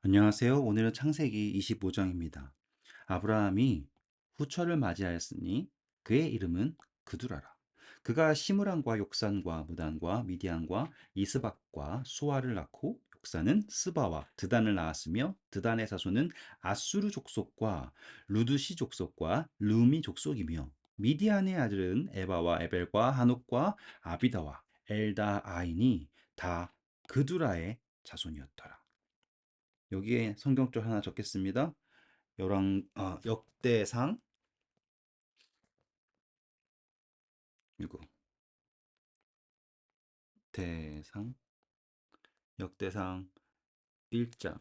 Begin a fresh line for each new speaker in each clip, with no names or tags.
안녕하세요. 오늘은 창세기 25장입니다. 아브라함이 후처를 맞이하였으니 그의 이름은 그두라라. 그가 시므란과 욕산과 무단과 미디안과 이스박과 수아를 낳고 욕산은 스바와 드단을 낳았으며 드단의 자손은 아수르 족속과 루드시 족속과 르미 족속이며 미디안의 아들은 에바와 에벨과 한옥과 아비다와 엘다아인이 다 그두라의 자손이었더라. 여기에 성경줄 하나 적겠습니다. 역대상 이거 대상 역대상 1장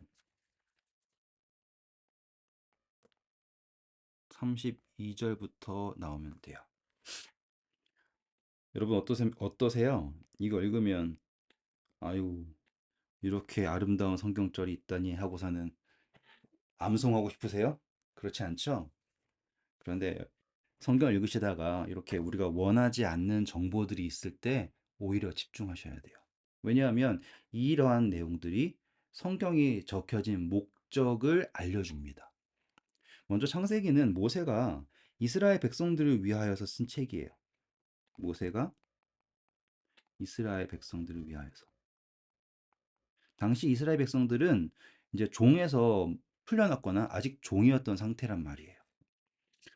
32절부터 나오면 돼요. 여러분 어떠세요? 이거 읽으면 아유 이렇게 아름다운 성경절이 있다니 하고서는 암송하고 싶으세요? 그렇지 않죠? 그런데 성경을 읽으시다가 이렇게 우리가 원하지 않는 정보들이 있을 때 오히려 집중하셔야 돼요. 왜냐하면 이러한 내용들이 성경이 적혀진 목적을 알려줍니다. 먼저 창세기는 모세가 이스라엘 백성들을 위하여서 쓴 책이에요. 모세가 이스라엘 백성들을 위하여서. 당시 이스라엘 백성들은 이제 종에서 풀려났거나 아직 종이었던 상태란 말이에요.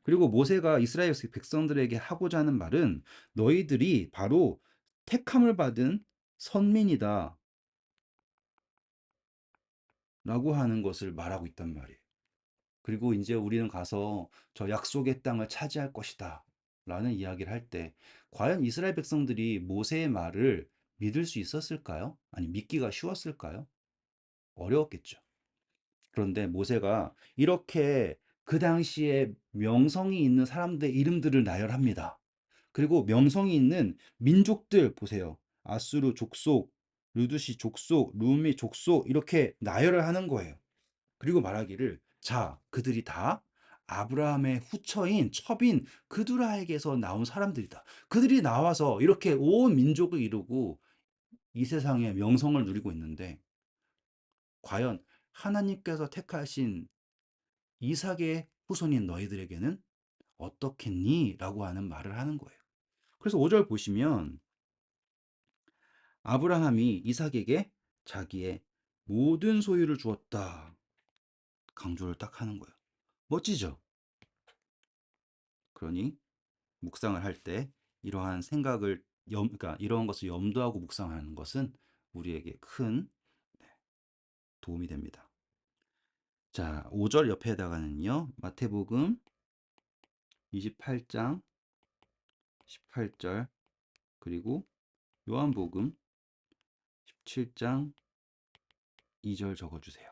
그리고 모세가 이스라엘 백성들에게 하고자 하는 말은 너희들이 바로 택함을 받은 선민이다 라고 하는 것을 말하고 있단 말이에요. 그리고 이제 우리는 가서 저 약속의 땅을 차지할 것이다 라는 이야기를 할 때 과연 이스라엘 백성들이 모세의 말을 믿을 수 있었을까요? 아니 믿기가 쉬웠을까요? 어려웠겠죠. 그런데 모세가 이렇게 그 당시에 명성이 있는 사람들의 이름들을 나열합니다. 그리고 명성이 있는 민족들 보세요. 아수르 족속, 르두시 족속, 루미 족속 이렇게 나열을 하는 거예요. 그리고 말하기를 자, 그들이 다 아브라함의 후처인 첩인 그두라에게서 나온 사람들이다. 그들이 나와서 이렇게 온 민족을 이루고 이 세상에 명성을 누리고 있는데 과연 하나님께서 택하신 이삭의 후손인 너희들에게는 어떻겠니? 라고 하는 말을 하는 거예요. 그래서 5절 보시면 아브라함이 이삭에게 자기의 모든 소유를 주었다. 강조를 딱 하는 거예요. 멋지죠? 그러니 묵상을 할 때 이러한 생각을 그러니까 이러한 것을 염두하고 묵상하는 것은 우리에게 큰 도움이 됩니다. 자, 5절 옆에다가는요. 마태복음 28장 18절 그리고 요한복음 17장 2절 적어주세요.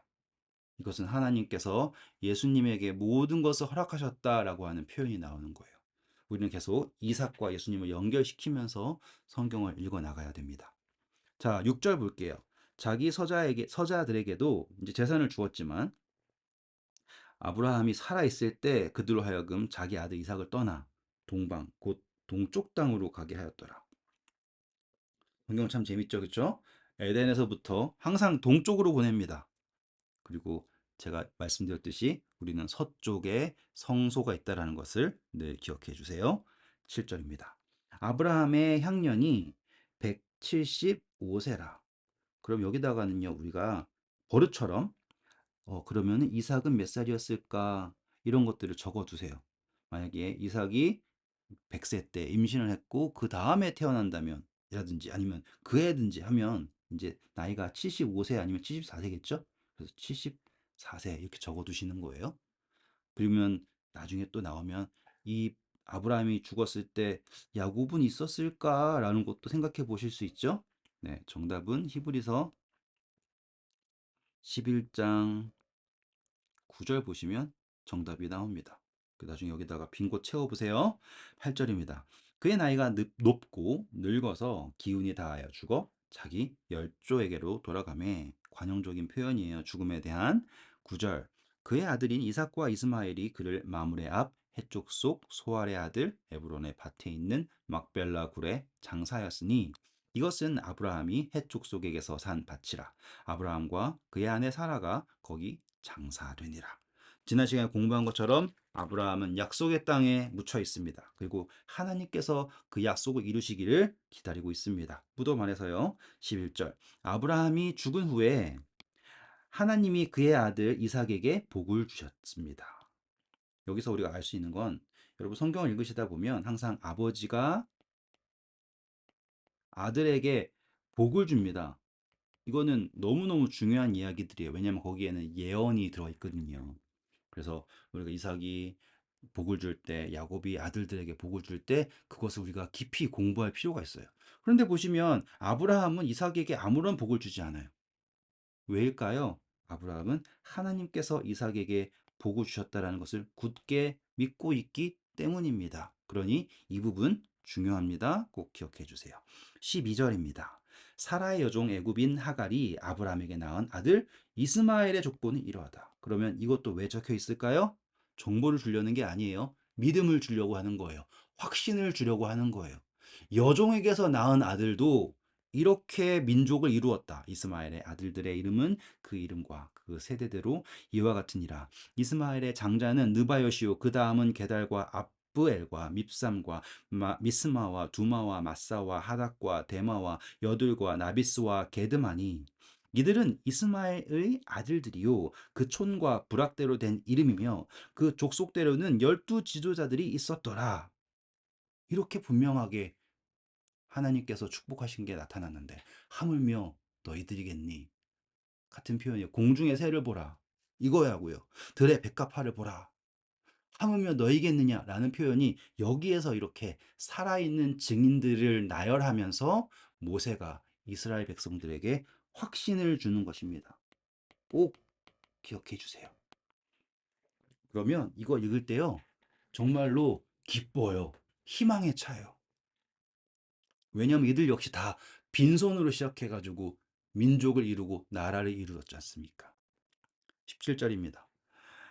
이것은 하나님께서 예수님에게 모든 것을 허락하셨다라고 하는 표현이 나오는 거예요. 우리는 계속 이삭과 예수님을 연결시키면서 성경을 읽어 나가야 됩니다. 자, 6절 볼게요. 자기 서자들에게도 이제 재산을 주었지만 아브라함이 살아 있을 때 그들로 하여금 자기 아들 이삭을 떠나 동방 곧 동쪽 땅으로 가게 하였더라. 성경 참 재밌죠, 그렇죠? 에덴에서부터 항상 동쪽으로 보냅니다. 그리고 제가 말씀드렸듯이 우리는 서쪽에 성소가 있다라는 것을 늘 기억해 주세요. 7절입니다. 아브라함의 향년이 175세라. 그럼 여기다가는요, 우리가 버릇처럼 그러면 이삭은 몇 살이었을까? 이런 것들을 적어 두세요. 만약에 이삭이 100세 때 임신을 했고 그 다음에 태어난다면 이라든지 아니면 그 해든지 하면 이제 나이가 75세 아니면 74세겠죠? 그래서 74세 이렇게 적어 두시는 거예요. 그러면 나중에 또 나오면 이 아브라함이 죽었을 때 야곱은 있었을까라는 것도 생각해 보실 수 있죠? 네, 정답은 히브리서 11장 9절 보시면 정답이 나옵니다. 나중에 여기다가 빈 곳 채워보세요. 8절입니다. 그의 나이가 높고 늙어서 기운이 다하여 죽어 자기 열조에게로 돌아가매 관용적인 표현이에요. 죽음에 대한 9절. 그의 아들인 이삭과 이스마엘이 그를 마므레 앞 해쪽 속 소알의 아들 에브론의 밭에 있는 막벨라 굴에 장사하였으니 이것은 아브라함이 헷 족속에게서 산 밭이라. 아브라함과 그의 아내 사라가 거기 장사되니라. 지난 시간에 공부한 것처럼 아브라함은 약속의 땅에 묻혀 있습니다. 그리고 하나님께서 그 약속을 이루시기를 기다리고 있습니다. 무덤 안에서요. 11절. 아브라함이 죽은 후에 하나님이 그의 아들 이삭에게 복을 주셨습니다. 여기서 우리가 알 수 있는 건, 여러분 성경을 읽으시다 보면 항상 아버지가 아들에게 복을 줍니다. 이거는 너무너무 중요한 이야기들이에요. 왜냐하면 거기에는 예언이 들어있거든요. 그래서 우리가 이삭이 복을 줄 때, 야곱이 아들들에게 복을 줄 때 그것을 우리가 깊이 공부할 필요가 있어요. 그런데 보시면 아브라함은 이삭에게 아무런 복을 주지 않아요. 왜일까요? 아브라함은 하나님께서 이삭에게 복을 주셨다라는 것을 굳게 믿고 있기 때문입니다. 그러니 이 부분 중요합니다. 꼭 기억해 주세요. 12절입니다. 사라의 여종 애굽인 하갈이 아브라함에게 낳은 아들 이스마엘의 족보는 이러하다. 그러면 이것도 왜 적혀 있을까요? 정보를 주려는 게 아니에요. 믿음을 주려고 하는 거예요. 확신을 주려고 하는 거예요. 여종에게서 낳은 아들도 이렇게 민족을 이루었다. 이스마엘의 아들들의 이름은 그 이름과 그 세대대로 이와 같으니라. 이스마엘의 장자는 느바요시요, 그 다음은 게달과 압브엘과 밉삼과 미스마와 두마와 마사와 하닥과 데마와 여둘과 나비스와 게드마니. 이들은 이스마엘의 아들들이요, 그 촌과 부락대로 된 이름이며 그 족속대로는 12지도자들이 있었더라. 이렇게 분명하게 하나님께서 축복하신 게 나타났는데, 하물며 너희들이겠니? 같은 표현이에요. 공중의 새를 보라, 이거야고요. 들의 백합화를 보라, 하물며 너희겠느냐라는 표현이 여기에서 이렇게 살아있는 증인들을 나열하면서 모세가 이스라엘 백성들에게 확신을 주는 것입니다. 꼭 기억해 주세요. 그러면 이거 읽을 때요, 정말로 기뻐요. 희망에 차요. 왜냐하면 이들 역시 다 빈손으로 시작해가지고 민족을 이루고 나라를 이루었지 않습니까? 17절입니다.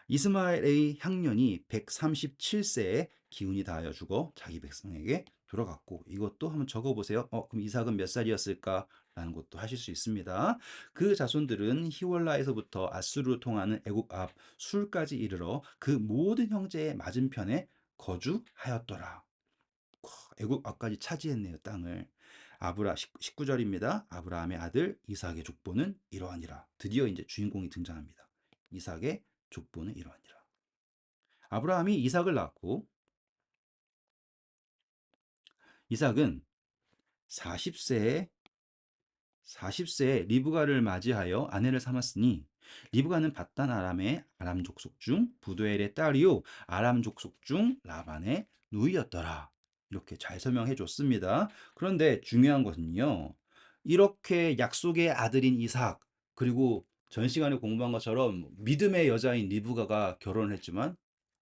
이스마엘의 향년이 137세에 기운이 다하여 죽어 자기 백성에게 돌아갔고, 이것도 한번 적어보세요. 그럼 이삭은 몇 살이었을까? 라는 것도 하실 수 있습니다. 그 자손들은 히월라에서부터 아수르로 통하는 애굽 앞 술까지 이르러 그 모든 형제의 맞은편에 거주하였더라. 애굽 앞까지 차지했네요, 땅을. 19절입니다. 아브라함의 아들 이삭의 족보는 이러하니라. 드디어 이제 주인공이 등장합니다. 이삭의 족보는 이러하니라. 아브라함이 이삭을 낳았고, 이삭은 40세에 40세에 리브가를 맞이하여 아내를 삼았으니, 리브가는 밧단 아람의 아람 족속 중 부두엘의 딸이요 아람 족속 중 라반의 누이였더라. 이렇게 잘 설명해 줬습니다. 그런데 중요한 것은요, 이렇게 약속의 아들인 이삭, 그리고 전 시간에 공부한 것처럼 믿음의 여자인 리브가가 결혼을 했지만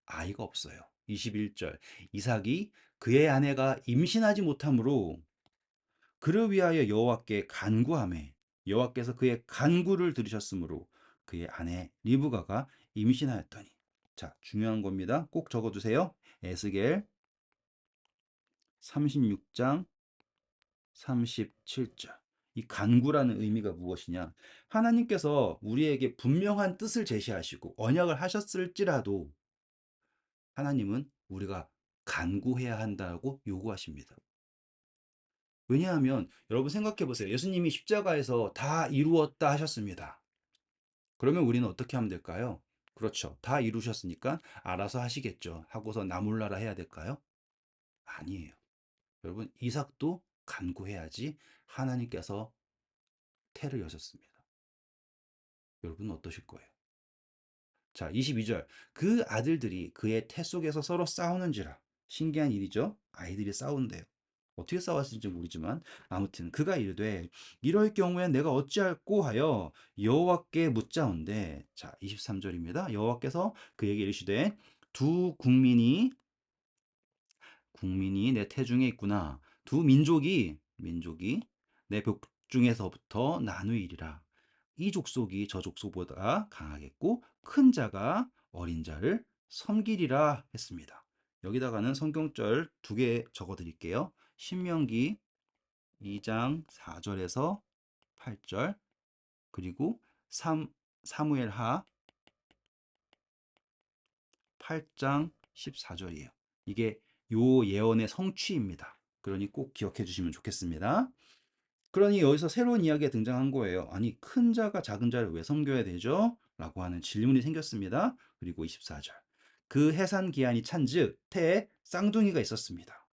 아이가 없어요. 21절. 이삭이 그의 아내가 임신하지 못하므로 그를 위하여 여호와께 간구하매 여호와께서 그의 간구를 들으셨으므로 그의 아내 리브가가 임신하였더니. 자, 중요한 겁니다. 꼭 적어두세요. 에스겔 36장 37절. 이 간구라는 의미가 무엇이냐? 하나님께서 우리에게 분명한 뜻을 제시하시고 언약을 하셨을지라도 하나님은 우리가 간구해야 한다고 요구하십니다. 왜냐하면 여러분 생각해 보세요. 예수님이 십자가에서 다 이루었다 하셨습니다. 그러면 우리는 어떻게 하면 될까요? 그렇죠. 다 이루셨으니까 알아서 하시겠죠. 하고서 나 몰라라 해야 될까요? 아니에요. 여러분, 이삭도 간구해야지 하나님께서 태를 여셨습니다. 여러분은 어떠실 거예요? 자, 22절. 그 아들들이 그의 태 속에서 서로 싸우는지라. 신기한 일이죠. 아이들이 싸운대요. 어떻게 싸웠을지 모르지만 아무튼 그가 이르되 이럴 경우에 내가 어찌할꼬 하여 여호와께 묻자온대. 자, 23절입니다. 여호와께서 그에게 이르시되 두 국민이 내 태중에 있구나. 두 민족이 내 벽중에서부터 나누이리라. 이 족속이 저 족속보다 강하겠고 큰 자가 어린 자를 섬기리라 했습니다. 여기다가는 성경절 두 개 적어 드릴게요. 신명기 2장 4절에서 8절, 그리고 사무엘하 8장 14절이에요. 이게 요 예언의 성취입니다. 그러니 꼭 기억해 주시면 좋겠습니다. 그러니 여기서 새로운 이야기가 등장한 거예요. 아니, 큰 자가 작은 자를 왜 섬겨야 되죠? 라고 하는 질문이 생겼습니다. 그리고 24절. 그 해산 기한이 찬즉 태에 쌍둥이가 있었습니다.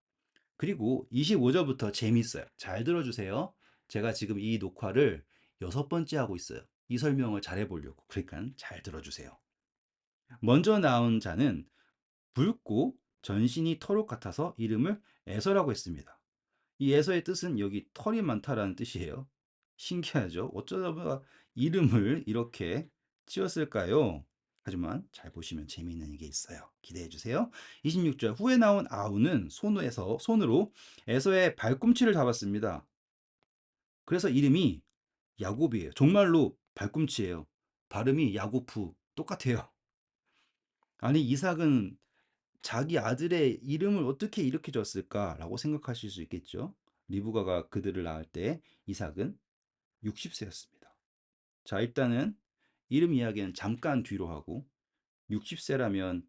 그리고 25절부터 재밌어요. 잘 들어주세요. 제가 지금 이 녹화를 6번째 하고 있어요. 이 설명을 잘 해보려고. 그러니까 잘 들어주세요. 먼저 나온 자는 붉고 전신이 털옷 같아서 이름을 에서라고 했습니다. 이 에서의 뜻은 여기 털이 많다라는 뜻이에요. 신기하죠? 어쩌다 이름을 이렇게 지었을까요? 하지만 잘 보시면 재미있는 게 있어요. 기대해 주세요. 26절 후에 나온 아우는 손으로 에서의 발꿈치를 잡았습니다. 그래서 이름이 야곱이에요. 정말로 발꿈치예요. 발음이 야고프 똑같아요. 아니, 이삭은 자기 아들의 이름을 어떻게 이렇게 줬을까라고 생각하실 수 있겠죠. 리브가가 그들을 낳을 때 이삭은 60세였습니다. 자, 일단은 이름 이야기는 잠깐 뒤로 하고 60세라면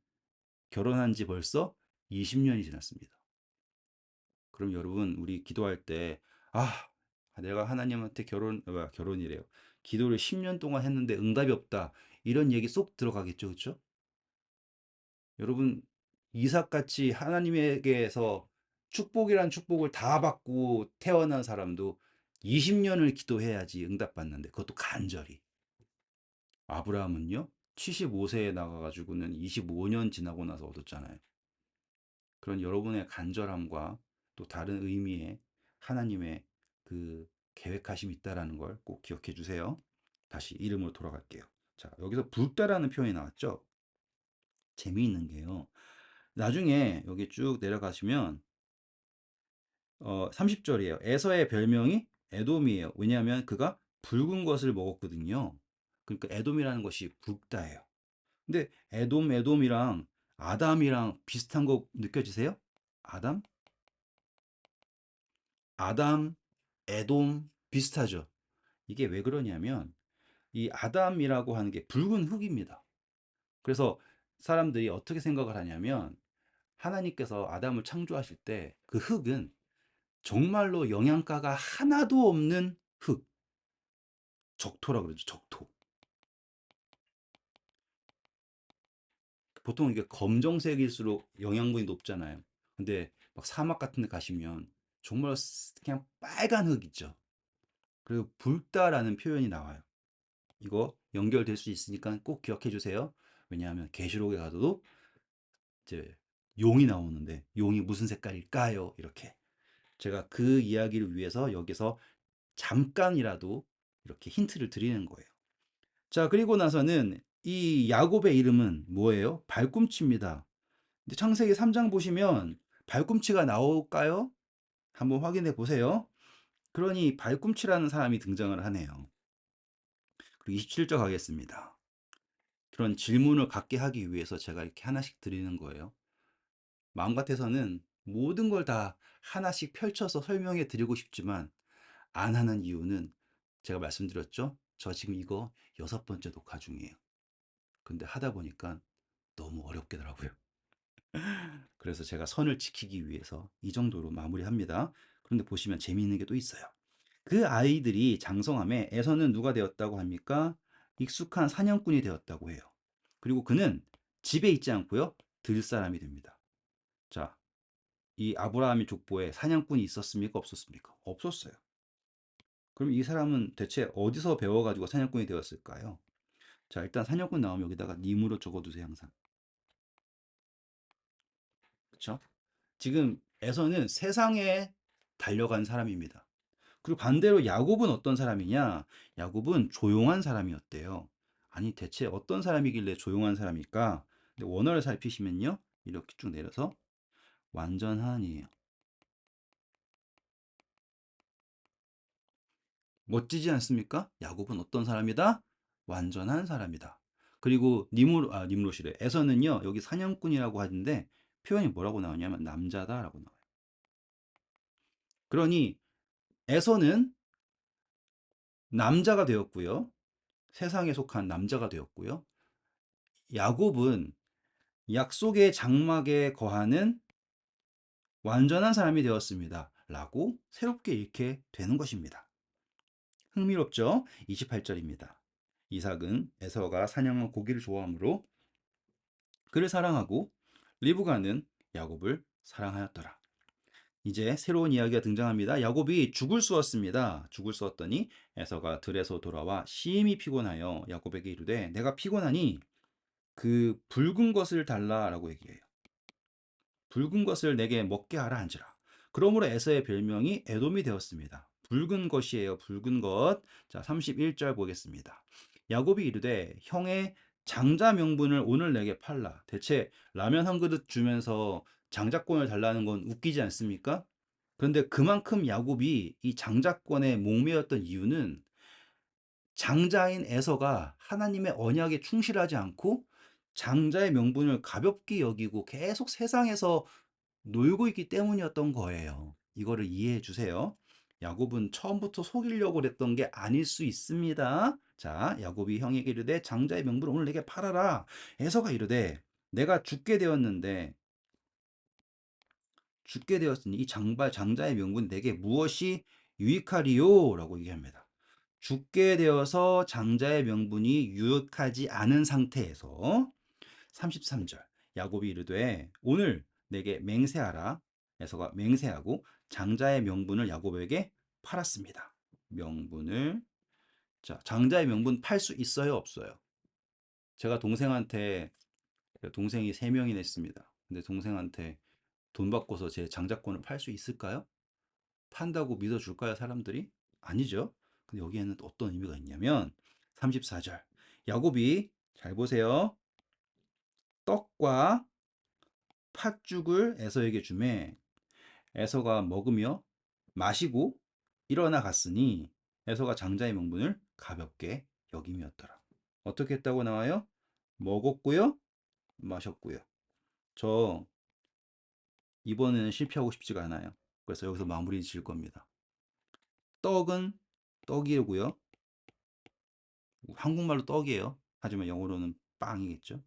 결혼한 지 벌써 20년이 지났습니다. 그럼 여러분, 우리 기도할 때, 아, 내가 하나님한테 결혼이래요. 기도를 10년 동안 했는데 응답이 없다. 이런 얘기 쏙 들어가겠죠, 그렇죠? 여러분, 이삭같이 하나님에게서 축복이란 축복을 다 받고 태어난 사람도 20년을 기도해야지 응답받는데, 그것도 간절히. 아브라함은요, 75세에 나가가지고는 25년 지나고 나서 얻었잖아요. 그런 여러분의 간절함과 또 다른 의미의 하나님의 그 계획하심이 있다라는 걸 꼭 기억해 주세요. 다시 이름으로 돌아갈게요. 자, 여기서 붉다라는 표현이 나왔죠. 재미있는 게요. 나중에 여기 쭉 내려가시면 30절이에요. 에서의 별명이 에돔이에요. 왜냐하면 그가 붉은 것을 먹었거든요. 그러니까 에돔이라는 것이 붉다예요. 근데 에돔이랑 아담이랑 비슷한 거 느껴지세요? 아담? 아담, 에돔 비슷하죠. 이게 왜 그러냐면 이 아담이라고 하는 게 붉은 흙입니다. 그래서 사람들이 어떻게 생각을 하냐면 하나님께서 아담을 창조하실 때 그 흙은 정말로 영양가가 하나도 없는 흙, 적토라 그러죠, 적토. 보통 이게 검정색일수록 영양분이 높잖아요. 근데 막 사막 같은 데 가시면 정말 그냥 빨간 흙 있죠. 그리고 붉다라는 표현이 나와요. 이거 연결될 수 있으니까 꼭 기억해 주세요. 왜냐하면 계시록에 가도 이제 용이 나오는데 용이 무슨 색깔일까요? 이렇게. 제가 그 이야기를 위해서 여기서 잠깐이라도 이렇게 힌트를 드리는 거예요. 자, 그리고 나서는 이 야곱의 이름은 뭐예요? 발꿈치입니다. 근데 창세기 3장 보시면 발꿈치가 나올까요? 한번 확인해 보세요. 그러니 발꿈치라는 사람이 등장을 하네요. 그리고 27절 가겠습니다. 그런 질문을 갖게 하기 위해서 제가 이렇게 하나씩 드리는 거예요. 마음 같아서는 모든 걸 다 하나씩 펼쳐서 설명해 드리고 싶지만 안 하는 이유는 제가 말씀드렸죠? 저 지금 이거 6번째 녹화 중이에요. 근데 하다 보니까 너무 어렵겠더라고요. 그래서 제가 선을 지키기 위해서 이 정도로 마무리합니다. 그런데 보시면 재미있는 게 또 있어요. 그 아이들이 장성함에 에서는 누가 되었다고 합니까? 익숙한 사냥꾼이 되었다고 해요. 그리고 그는 집에 있지 않고요. 들 사람이 됩니다. 자, 이 아브라함의 족보에 사냥꾼이 있었습니까? 없었습니까? 없었어요. 그럼 이 사람은 대체 어디서 배워가지고 사냥꾼이 되었을까요? 자, 일단 사냥꾼 나오면 여기다가 님으로 적어두세요, 항상. 그쵸? 지금 에서는 세상에 달려간 사람입니다. 그리고 반대로 야곱은 어떤 사람이냐? 야곱은 조용한 사람이었대요. 아니, 대체 어떤 사람이길래 조용한 사람일까? 근데 원어를 살피시면요. 이렇게 쭉 내려서 완전한이에요. 멋지지 않습니까? 야곱은 어떤 사람이다? 완전한 사람이다. 그리고 님롯이래. 에서는요, 여기 사냥꾼이라고 하는데 표현이 뭐라고 나오냐면 남자다라고 나와요. 그러니 에서는 남자가 되었고요. 세상에 속한 남자가 되었고요. 야곱은 약속의 장막에 거하는 완전한 사람이 되었습니다. 라고 새롭게 읽게 되는 것입니다. 흥미롭죠? 28절입니다. 이삭은 에서가 사냥한 고기를 좋아하므로 그를 사랑하고 리브가는 야곱을 사랑하였더라. 이제 새로운 이야기가 등장합니다. 야곱이 죽을 쑤었습니다. 죽을 쑤었더니 에서가 들에서 돌아와 심히 피곤하여 야곱에게 이르되 내가 피곤하니 그 붉은 것을 달라라고 얘기해요. 붉은 것을 내게 먹게 하라 한지라. 그러므로 에서의 별명이 에돔이 되었습니다. 붉은 것이에요. 붉은 것. 자, 31절 보겠습니다. 야곱이 이르되 형의 장자 명분을 오늘 내게 팔라. 대체 라면 한 그릇 주면서 장자권을 달라는 건 웃기지 않습니까? 그런데 그만큼 야곱이 이 장자권에 목매였던 이유는 장자인 에서가 하나님의 언약에 충실하지 않고 장자의 명분을 가볍게 여기고 계속 세상에서 놀고 있기 때문이었던 거예요. 이거를 이해해 주세요. 야곱은 처음부터 속이려고 그랬던 게 아닐 수 있습니다. 자, 야곱이 형에게 이르되 장자의 명분을 오늘 내게 팔아라. 에서가 이르되 내가 죽게 되었으니 이 장자의 명분 내게 무엇이 유익하리요? 라고 얘기합니다. 죽게 되어서 장자의 명분이 유익하지 않은 상태에서 33절 야곱이 이르되 오늘 내게 맹세하라. 에서가 맹세하고 장자의 명분을 야곱에게 팔았습니다. 명분을 자 장자의 명분 팔 수 있어요 없어요? 제가 동생이 3명이나 있습니다. 근데 동생한테 돈 바꿔서 제 장자권을 팔 수 있을까요? 판다고 믿어줄까요 사람들이? 아니죠. 근데 여기에는 어떤 의미가 있냐면 34절 야곱이 잘 보세요. 떡과 팥죽을 에서에게 주매 에서가 먹으며 마시고 일어나 갔으니 에서가 장자의 명분을 가볍게 여김이었더라. 어떻게 했다고 나와요? 먹었고요, 마셨고요. 저 이번에는 실패하고 싶지가 않아요. 그래서 여기서 마무리 지을 겁니다. 떡은 떡이고요. 한국말로 떡이에요. 하지만 영어로는 빵이겠죠.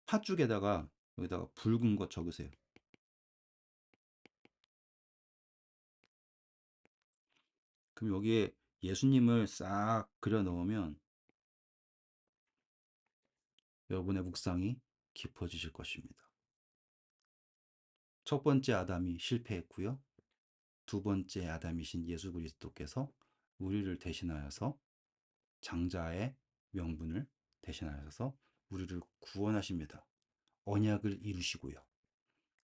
팥죽에다가 여기다가 붉은 것 적으세요. 그럼 여기에 예수님을 싹 그려 넣으면 여러분의 묵상이 깊어지실 것입니다. 첫 번째 아담이 실패했고요. 두 번째 아담이신 예수 그리스도께서 우리를 대신하여서 장자의 명분을 대신하여서 우리를 구원하십니다. 언약을 이루시고요.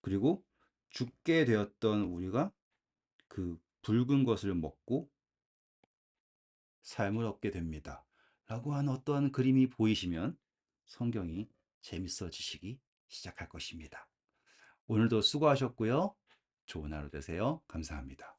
그리고 죽게 되었던 우리가 그 붉은 것을 먹고 삶을 얻게 됩니다. 라고 하는 어떠한 그림이 보이시면 성경이 재밌어지시기 시작할 것입니다. 오늘도 수고하셨고요. 좋은 하루 되세요. 감사합니다.